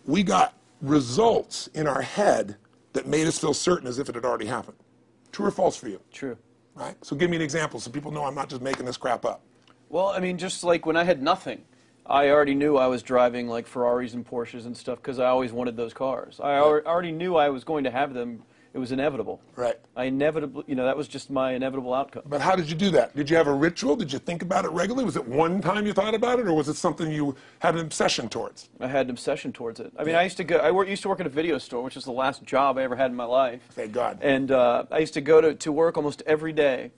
we got results in our head that made us feel certain as if it had already happened. True or false for you? True. Right? So give me an example so people know I'm not just making this crap up. Well, I mean, just like when I had nothing, I already knew I was driving like Ferraris and Porsches and stuff because I always wanted those cars. I already knew I was going to have them. It was inevitable. Right. I inevitably, that was just my inevitable outcome. But how did you do that? Did you have a ritual? Did you think about it regularly? Was it one time you thought about it, or was it something you had an obsession towards? I had an obsession towards it. I mean, I used to work at a video store, which was the last job I ever had in my life. Thank God. And I used to go to work almost every day,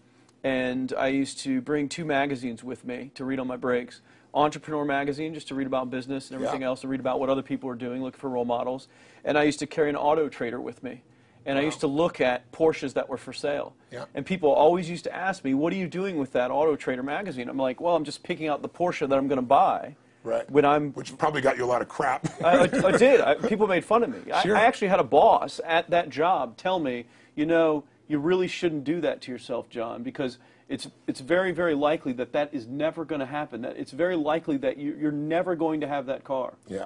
and I used to bring 2 magazines with me to read on my breaks. Entrepreneur magazine, just to read about business and everything else, to read about what other people are doing, look for role models. And I used to carry an auto trader with me. And I used to look at Porsches that were for sale. Yeah. And people always used to ask me, what are you doing with that Auto Trader magazine? I'm like, well, I'm just picking out the Porsche that I'm going to buy. Right. Which probably got you a lot of crap. I did. People made fun of me. Sure. I actually had a boss at that job tell me, you really shouldn't do that to yourself, John, because it's very, very likely that is never going to happen. That it's very likely that you're never going to have that car. Yeah.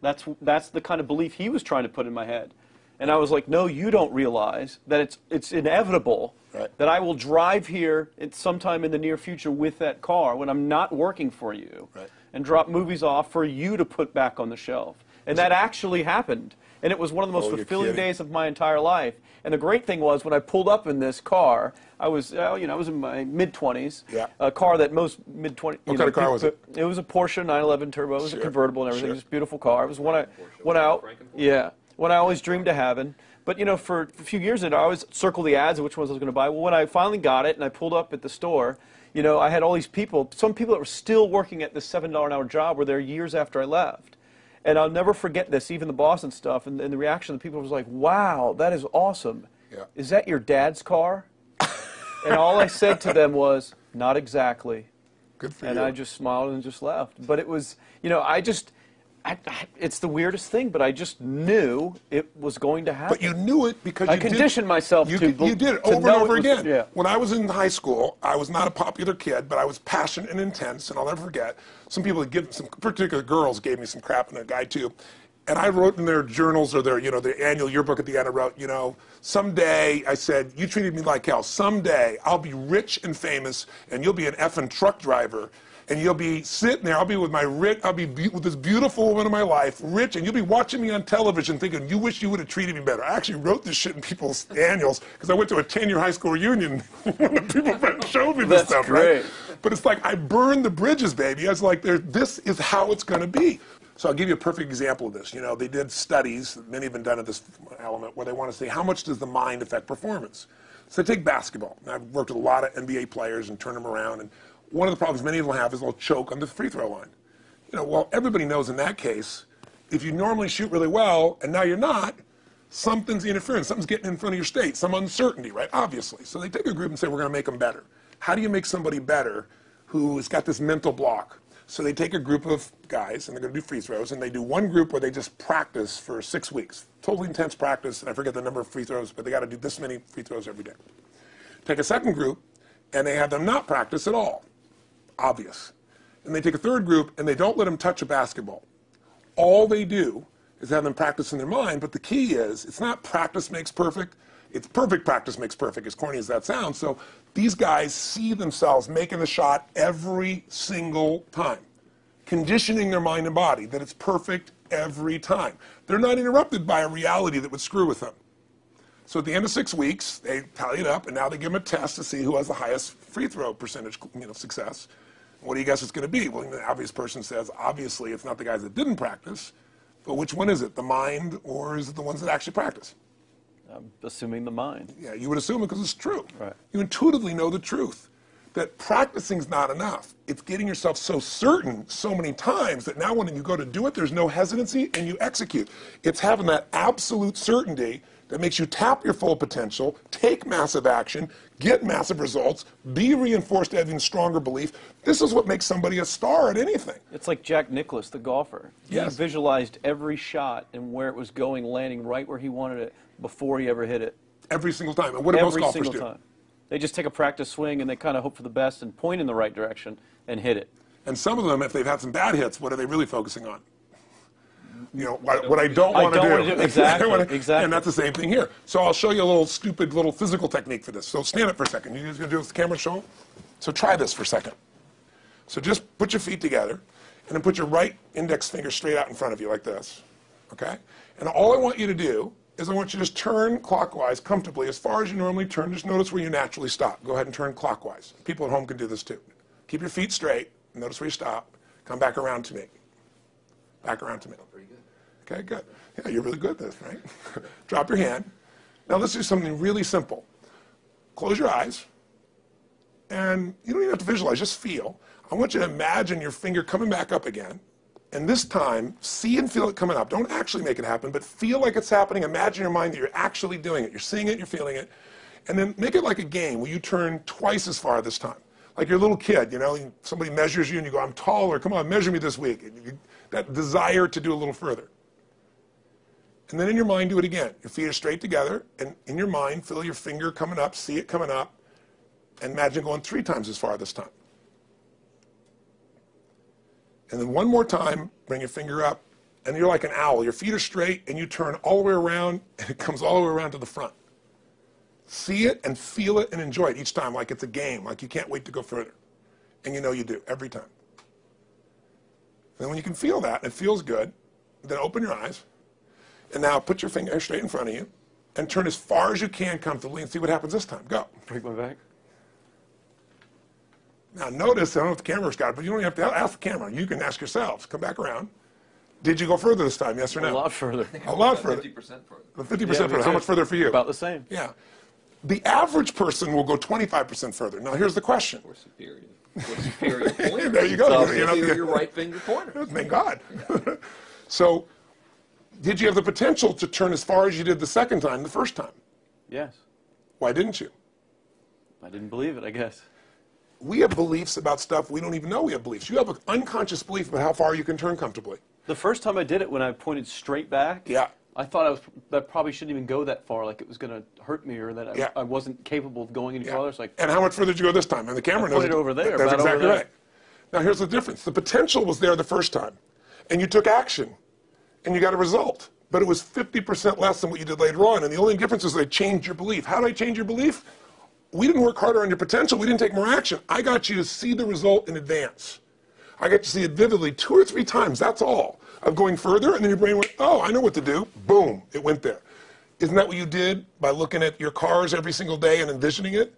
That's the kind of belief he was trying to put in my head. And I was like, no, you don't realize that it's inevitable that I will drive here sometime in the near future with that car when I'm not working for you and drop movies off for you to put back on the shelf. And that actually happened. And it was one of the most fulfilling days of my entire life. And the great thing was when I pulled up in this car, I was in my mid-20s, a car that most mid-20s... What kind of car was it? It was a Porsche 911 Turbo. It was a convertible and everything. It was a beautiful car. It was what I always dreamed of having. But, for a few years I always circled the ads of which ones I was going to buy. Well, when I finally got it and I pulled up at the store, I had all these people, some people that were still working at this $7 an hour job were there years after I left. And I'll never forget this, even the boss and stuff, and the reaction of the people was like, wow, that is awesome. Yeah. Is that your dad's car? And all I said to them was, not exactly. Good for you. And I just smiled and just left. But it was, it's the weirdest thing, but I just knew it was going to happen. But you knew it because I conditioned myself to you did it over and over again. Yeah. When I was in high school, I was not a popular kid, but I was passionate and intense, and I'll never forget. Some people, some particular girls gave me some crap, and a guy too. And I wrote in their journals or their annual yearbook at the end, I wrote, someday, I said, you treated me like hell. Someday I'll be rich and famous, and you'll be an effing truck driver. And you'll be sitting there, I'll be with with this beautiful woman of my life, rich, and you'll be watching me on television thinking, you wish you would have treated me better. I actually wrote this shit in people's annuals because I went to a 10-year high school reunion when the people showed me this stuff, great. Right? But it's like, I burned the bridges, baby. I was like, this is how it's going to be. So I'll give you a perfect example of this. They did studies, many have been done at this element, where they want to say, how much does the mind affect performance? So take basketball. And I've worked with a lot of NBA players and turned them around, and one of the problems many of them have is they'll choke on the free throw line. Well, everybody knows in that case, if you normally shoot really well and now you're not, something's interfering, something's getting in front of your state, some uncertainty, right? Obviously. So they take a group and say, we're going to make them better. How do you make somebody better who has got this mental block? So they take a group of guys and they're going to do free throws, and they do one group where they just practice for 6 weeks. Totally intense practice, and I forget the number of free throws, but they got to do this many free throws every day. Take a second group, and they have them not practice at all. Obvious. And they take a third group and they don't let them touch a basketball. All they do is have them practice in their mind, but the key is it's not practice makes perfect, it's perfect practice makes perfect, as corny as that sounds. So these guys see themselves making the shot every single time, conditioning their mind and body that it's perfect every time. They're not interrupted by a reality that would screw with them. So at the end of 6 weeks, they tally it up, and now they give them a test to see who has the highest free throw percentage, success. What do you guess it's going to be? Well, the obvious person says, obviously, it's not the guys that didn't practice, but which one is it, the mind, or is it the ones that actually practice? I'm assuming the mind. Yeah, you would assume it because it's true. Right. You intuitively know the truth, that practicing's not enough. It's getting yourself so certain so many times that now when you go to do it, there's no hesitancy, and you execute. It's having that absolute certainty that makes you tap your full potential, take massive action, get massive results, be reinforced to having stronger belief. This is what makes somebody a star at anything. It's like Jack Nicklaus, the golfer. Yes. He visualized every shot and where it was going, landing right where he wanted it before he ever hit it. Every single time. And what do most golfers do? Every single time. They just take a practice swing and they kind of hope for the best and point in the right direction and hit it. And some of them, if they've had some bad hits, what are they really focusing on? You know, what I don't want to do. Exactly, exactly. And that's the same thing here. So I'll show you a little stupid little physical technique for this. So stand up for a second. You guys going to do this with the camera show 'em? So try this for a second. So just put your feet together, and then put your right index finger straight out in front of you like this, okay? And all I want you to do is I want you to just turn clockwise comfortably as far as you normally turn. Just notice where you naturally stop. Go ahead and turn clockwise. People at home can do this too. Keep your feet straight. Notice where you stop. Come back around to me. Back around to me. Pretty good. Okay, good. Yeah, you're really good at this, right? Drop your hand. Now let's do something really simple. Close your eyes. And you don't even have to visualize, just feel. I want you to imagine your finger coming back up again. And this time, see and feel it coming up. Don't actually make it happen, but feel like it's happening. Imagine in your mind that you're actually doing it. You're seeing it, you're feeling it. And then make it like a game where you turn twice as far this time. Like you're a little kid, you know, somebody measures you and you go, I'm taller, come on, measure me this week. That desire to do a little further. And then in your mind, do it again. Your feet are straight together, and in your mind, feel your finger coming up, see it coming up, and imagine going 3 times as far this time. And then one more time, bring your finger up, and you're like an owl. Your feet are straight, and you turn all the way around, and it comes all the way around to the front. See it and feel it and enjoy it each time like it's a game, like you can't wait to go further. And you know you do, every time. And then when you can feel that, and it feels good, then open your eyes, and now put your finger straight in front of you, and turn as far as you can comfortably, and see what happens this time. Go. Break my back. Now notice, I don't know if the camera's got it, but you don't have to ask the camera. You can ask yourselves. Come back around. Did you go further this time, yes or no? A lot further. A lot further. 50% further. 50% further. How much further for you? About the same. Yeah. The average person will go 25% further. Now here's the question. Or superior. Or superior pointer. There you go. So You know, your right finger pointer. Thank God. So, did you have the potential to turn as far as you did the second time, the first time? Yes. Why didn't you? I didn't believe it, I guess. We have beliefs about stuff we don't even know we have beliefs. You have an unconscious belief about how far you can turn comfortably. The first time I did it, when I pointed straight back, Yeah. I thought that probably shouldn't even go that far, like it was going to hurt me, or that I wasn't capable of going any farther. It's like, And how much further did you go this time? And the camera knows. pointed over there, That's about over exactly there. right. Now here's the difference. The potential was there the first time, and you took action, and you got a result. But it was 50% less than what you did later on, and the only difference is they changed your belief. How did I change your belief? We didn't work harder on your potential. We didn't take more action. I got you to see the result in advance. I got to see it vividly 2 or 3 times. That's all. Of going further, and then your brain went, oh, I know what to do. Boom, it went there. Isn't that what you did by looking at your cars every single day and envisioning it?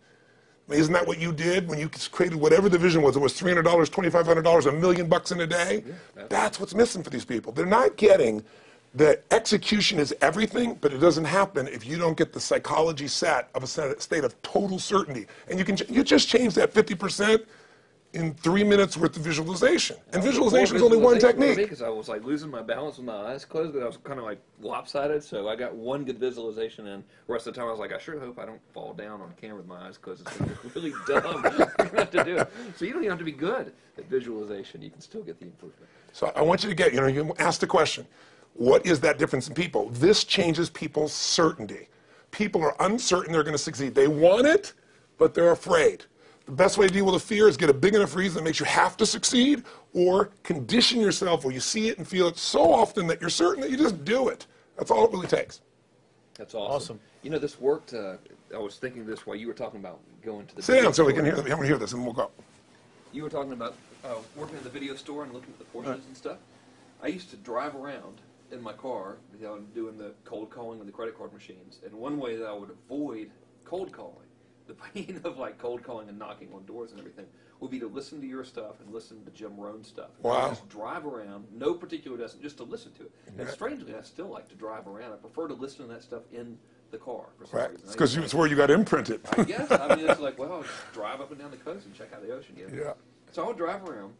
I mean, isn't that what you did when you created whatever the vision was? It was $300, $2,500, $1 million in a day? Yeah, that's what's missing for these people. They're not getting that execution is everything, but it doesn't happen if you don't get the psychology set of a state of total certainty. And you just change that 50% in 3 minutes worth of visualization. And visualization is only one technique. Because I was like losing my balance with my eyes closed, but I was kind of like lopsided. So I got one good visualization, and the rest of the time I was like, I sure hope I don't fall down on camera with my eyes closed. It's gonna look really dumb. You're gonna have to do it. So you don't even have to be good at visualization. You can still get the improvement. So I want you to get, you ask the question, what is that difference in people? This changes people's certainty. People are uncertain they're going to succeed. They want it, but they're afraid. The best way to deal with a fear is get a big enough reason that makes you have to succeed, or condition yourself where you see it and feel it so often that you're certain that you just do it. That's all it really takes. That's awesome. You know, this worked. I was thinking this while you were talking about going to the Sit down so we can hear, hear this, and we'll go. You were talking about working in the video store and looking at the Porsches and stuff. I used to drive around in my car, doing the cold calling with the credit card machines. And one way that I would avoid cold calling, the pain of like cold calling and knocking on doors and everything, would be to listen to your stuff and listen to Jim Rohn's stuff. And I would just drive around, no particular destination, just to listen to it. And strangely, I still like to drive around. I prefer to listen to that stuff in the car for some reason. It's because it's where you got imprinted. I guess. I mean, it's like, well, I'll just drive up and down the coast and check out the ocean. Yeah. So I would drive around,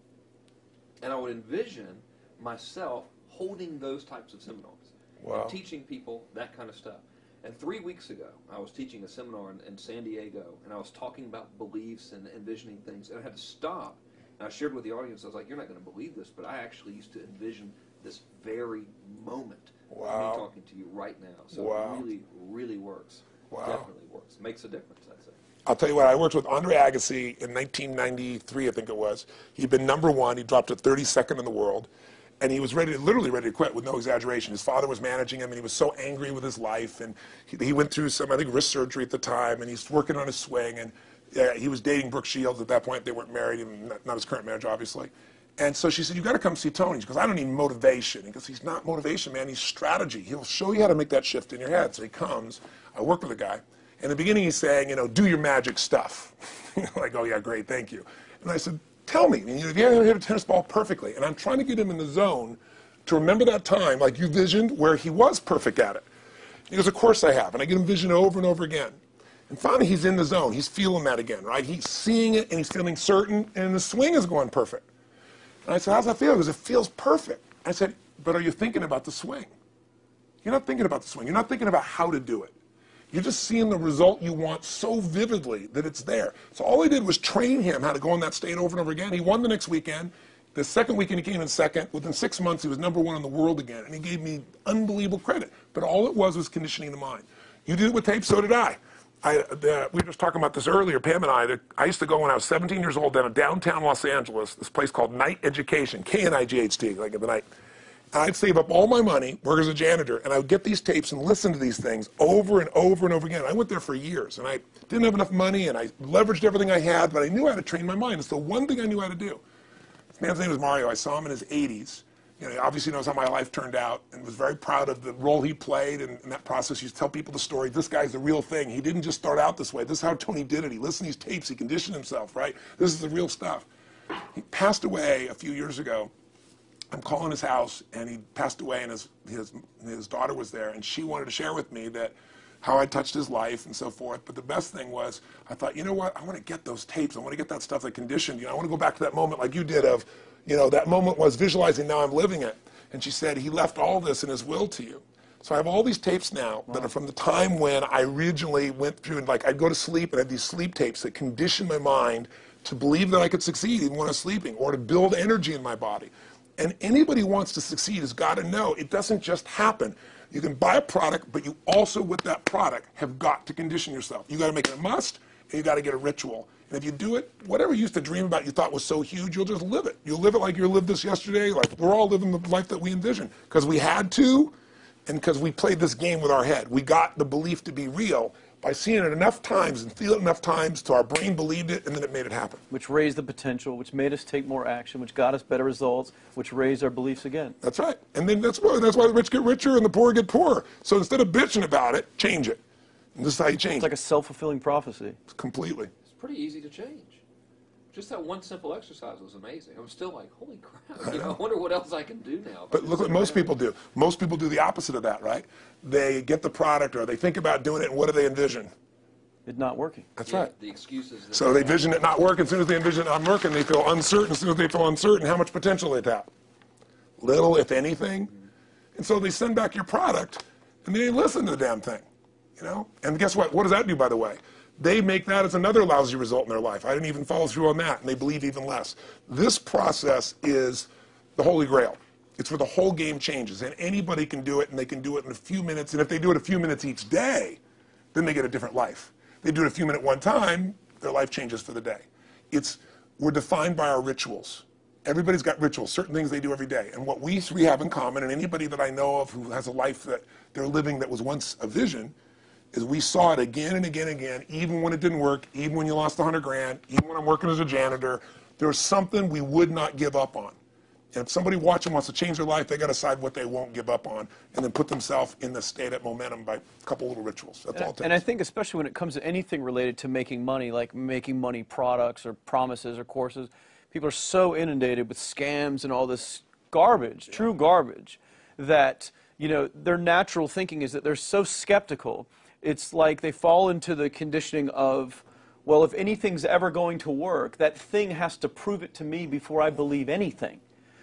and I would envision myself holding those types of seminars and teaching people that kind of stuff. And 3 weeks ago, I was teaching a seminar in San Diego, and I was talking about beliefs and envisioning things, and I had to stop. And I shared with the audience, I was like, you're not going to believe this, but I actually used to envision this very moment of me talking to you right now. So it really, really works. Definitely works. Makes a difference, I'd say. I'll tell you what, I worked with Andre Agassi in 1993, I think it was. He'd been #1. He dropped to 32nd in the world. And he was literally ready to quit with no exaggeration. His father was managing him, and he was so angry with his life. And he went through some, I think, wrist surgery at the time, and he's working on his swing. And he was dating Brooke Shields at that point. They weren't married, and not his current marriage, obviously. And so she said, you got to come see Tony. She goes, I don't need motivation. He goes, he's not motivation, man. He's strategy. He'll show you how to make that shift in your head. So he comes. I work with a guy. In the beginning, he's saying, do your magic stuff. Like, oh, yeah, great, thank you. And I said, tell me. If you ever hit a tennis ball perfectly. And I'm trying to get him in the zone to remember that time, like you visioned, where he was perfect at it. He goes, of course I have. And I get him vision over and over again. And finally, he's in the zone. He's feeling that again, right? He's seeing it, and he's feeling certain, and the swing is going perfect. And I said, how's that feel? He goes, it feels perfect. I said, but are you thinking about the swing? You're not thinking about the swing. You're not thinking about how to do it. You're just seeing the result you want so vividly that it's there. So all I did was train him how to go in that state over and over again. He won the next weekend. The second weekend he came in second. Within 6 months, he was #1 in the world again. And he gave me unbelievable credit. But all it was conditioning the mind. You did it with tape, so did I. We were just talking about this earlier, Pam and I used to go when I was 17 years old down in downtown Los Angeles, this place called Night Education, K-N-I-G-H-T, like in the night. And I'd save up all my money, work as a janitor, and I would get these tapes and listen to these things over and over and over again. I went there for years, and I didn't have enough money, and I leveraged everything I had, but I knew how to train my mind. It's the one thing I knew how to do. This man's name was Mario. I saw him in his 80s. He obviously knows how my life turned out and was very proud of the role he played in that process. He used to tell people the story. This guy's the real thing. He didn't just start out this way. This is how Tony did it. He listened to these tapes. He conditioned himself, right? This is the real stuff. He passed away a few years ago. I'm calling his house, and he passed away, and his daughter was there, and she wanted to share with me that how I touched his life and so forth. But the best thing was, I thought, you know what? I want to get those tapes. I want to get that stuff that conditioned. I want to go back to that moment like you did of, that moment was visualizing, now I'm living it. And she said, he left all this in his will to you. So I have all these tapes now that are from the time when I originally went through, and I'd go to sleep and I had these sleep tapes that conditioned my mind to believe that I could succeed even when I was sleeping, or to build energy in my body. And anybody who wants to succeed has got to know it doesn't just happen. You can buy a product, but you also, with that product, have got to condition yourself. You got to make it a must, and you got to get a ritual. And if you do it, whatever you used to dream about you thought was so huge, you'll just live it. You'll live it like you lived this yesterday, like we're all living the life that we envisioned. Because we had to, and because we played this game with our head. We got the belief to be real by seeing it enough times and feeling it enough times till our brain believed it, and then it made it happen. Which raised the potential, which made us take more action, which got us better results, which raised our beliefs again. That's right. And then that's why the rich get richer and the poor get poorer. So instead of bitching about it, change it. And this is how you change it. It's like a self-fulfilling prophecy. Completely. It's pretty easy to change. Just that one simple exercise was amazing. I'm still like, holy crap, I wonder what else I can do now. But look what most people do. Most people do the opposite of that, right? They get the product, or they think about doing it, and what do they envision? It not working. That's right. The excuses. So they vision it not working. As soon as they envision it not working, they feel uncertain. As soon as they feel uncertain, how much potential they tap? Little, if anything. And so they send back your product, and they didn't listen to the damn thing. And guess what? What does that do, by the way? They make that as another lousy result in their life. I didn't even follow through on that, and they believe even less. This process is the Holy Grail. It's where the whole game changes, and anybody can do it, and they can do it in a few minutes. And if they do it a few minutes each day, then they get a different life. They do it a few minutes one time, their life changes for the day. We're defined by our rituals. Everybody's got rituals, certain things they do every day. And what we three have in common, and anybody that I know of who has a life that they're living that was once a vision, is we saw it again and again and again, even when it didn't work, even when you lost 100 grand, even when I'm working as a janitor. There's something we would not give up on. And if somebody watching wants to change their life, they got to decide what they won't give up on, and then put themselves in the state of momentum by a couple little rituals. That's all it takes. And I think especially when it comes to anything related to making money, like making money products or promises or courses, people are so inundated with scams and all this garbage, true garbage, that their natural thinking is that they're so skeptical. It's like they fall into the conditioning of, well, if anything's ever going to work, that thing has to prove it to me before I believe anything.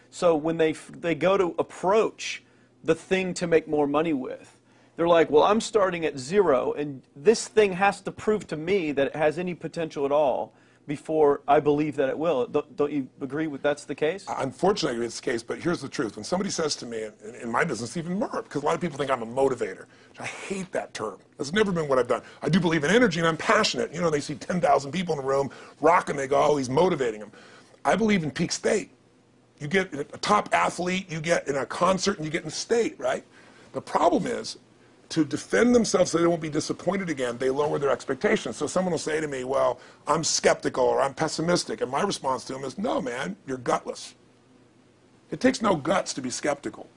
So when they go to approach the thing to make more money with, they're like, well, I'm starting at 0, and this thing has to prove to me that it has any potential at all before I believe that it will. Don't you agree with that's the case? Unfortunately, I agree it's the case, but here's the truth. When somebody says to me, in my business even more, because a lot of people think I'm a motivator. I hate that term. That's never been what I've done. I do believe in energy, and I'm passionate. They see 10,000 people in a room rocking, they go, oh, he's motivating them. I believe in peak state. You get a top athlete, you get in a concert, and you get in state, right? The problem is, to defend themselves so they won't be disappointed again, they lower their expectations. So someone will say to me, well, I'm skeptical or I'm pessimistic. And my response to them is, no, man, you're gutless. It takes no guts to be skeptical.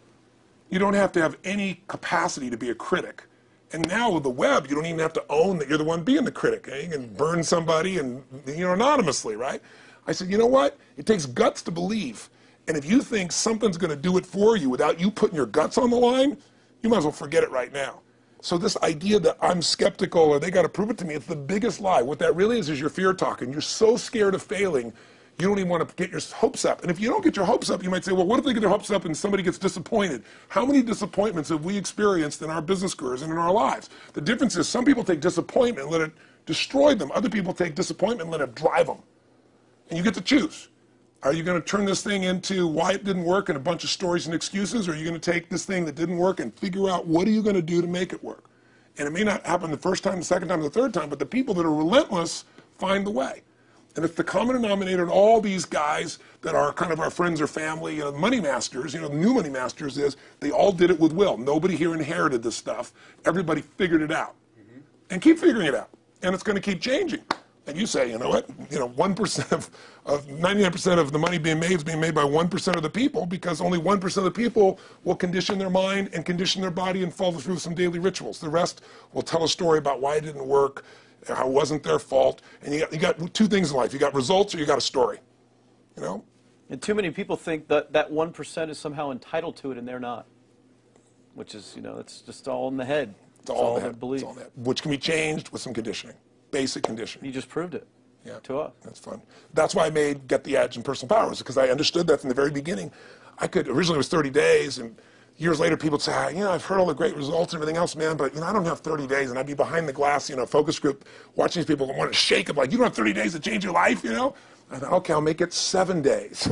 You don't have to have any capacity to be a critic. And now with the web, you don't even have to own that you're the one being the critic. You can burn somebody and, anonymously, right? I said, you know what? It takes guts to believe. And if you think something's going to do it for you without you putting your guts on the line, you might as well forget it right now. So this idea that I'm skeptical or they got to prove it to me, it's the biggest lie. What that really is your fear talking. You're so scared of failing, you don't even want to get your hopes up. And if you don't get your hopes up, you might say, well, what if they get their hopes up and somebody gets disappointed? How many disappointments have we experienced in our business careers and in our lives? The difference is some people take disappointment and let it destroy them. Other people take disappointment and let it drive them. And you get to choose. Are you going to turn this thing into why it didn't work and a bunch of stories and excuses, or are you going to take this thing that didn't work and figure out what are you going to do to make it work? And it may not happen the first time, the second time, the third time, but the people that are relentless find the way. And it's the common denominator in all these guys that are kind of our friends or family, money masters, the new money masters is they all did it with will. Nobody here inherited this stuff. Everybody figured it out. And keep figuring it out. And it's going to keep changing. And you say, you know what, 1% of 99% of the money being made is being made by 1% of the people because only 1% of the people will condition their mind and condition their body and follow through some daily rituals. The rest will tell a story about why it didn't work, how it wasn't their fault. And you got two things in life. You got results or you got a story, And too many people think that that 1% is somehow entitled to it and they're not, which is, it's just all in the head. It's all in the head. Belief. It's all in the head, which can be changed with some conditioning. Basic conditioning. You just proved it to us. That's fun. That's why I made Get the Edge and Personal Powers, because I understood that from the very beginning. Originally it was 30 days, and years later people would say, I've heard all the great results and everything else, man, but I don't have 30 days, and I'd be behind the glass, focus group, watching these people want to shake them, like, you don't have 30 days to change your life, I thought, okay, I'll make it 7 days.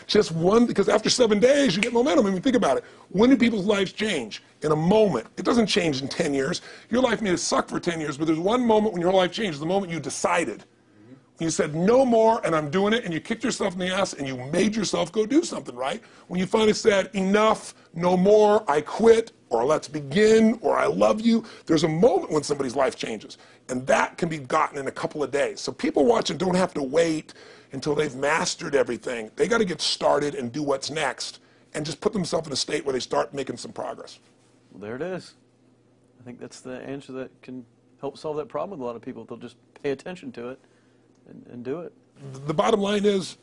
Just one, because after 7 days, you get momentum. I mean, think about it. When do people's lives change? In a moment. It doesn't change in 10 years. Your life may have sucked for 10 years, but there's one moment when your life changed, the moment you decided. When you said, no more, and I'm doing it, and you kicked yourself in the ass, and you made yourself go do something, right? When you finally said, enough, no more, I quit, or let's begin, or I love you, there's a moment when somebody's life changes. And that can be gotten in a couple of days. So people watching don't have to wait until they've mastered everything. They got to get started and do what's next and just put themselves in a state where they start making some progress. Well, there it is. I think that's the answer that can help solve that problem with a lot of people. They'll just pay attention to it and do it. The bottom line is,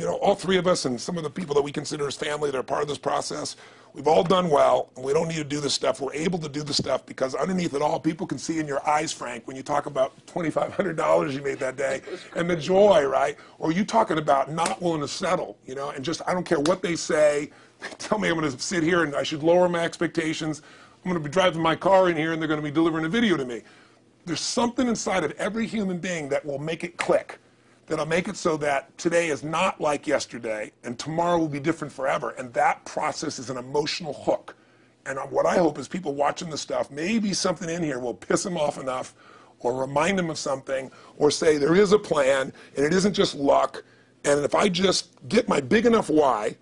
all three of us and some of the people that we consider as family that are part of this process, we've all done well, and we don't need to do this stuff. We're able to do the stuff because underneath it all, people can see in your eyes, Frank, when you talk about $2,500 you made that day and the joy, right? Or you talking about not willing to settle, and just, I don't care what they say. They tell me I'm going to sit here and I should lower my expectations. I'm going to be driving my car in here and they're going to be delivering a video to me. There's something inside of every human being that will make it click. That'll make it so that today is not like yesterday and tomorrow will be different forever. And that process is an emotional hook. And what I hope is people watching this stuff, maybe something in here will piss them off enough or remind them of something or say there is a plan and it isn't just luck. And if I just get my big enough why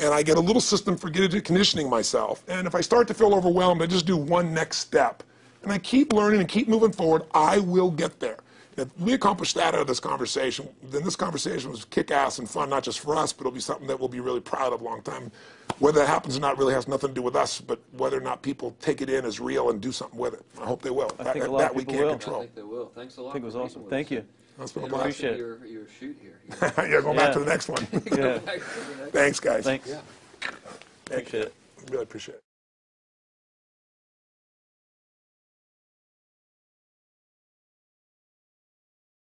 and I get a little system for conditioning myself, and if I start to feel overwhelmed, I just do one next step. And I keep learning and keep moving forward, I will get there. If we accomplish that out of this conversation, then this conversation was kick-ass and fun, not just for us, but it'll be something that we'll be really proud of a long time. Whether that happens or not really has nothing to do with us, but whether or not people take it in as real and do something with it. I hope they will. I think a lot of people will. I think they will. Thanks a lot. I think it was awesome. Thank you. That's been a blast. Appreciate it. Your shoot here. Yeah, going back to the next one. Yeah. Thanks, guys. Thanks. Yeah. Appreciate it. Really appreciate it.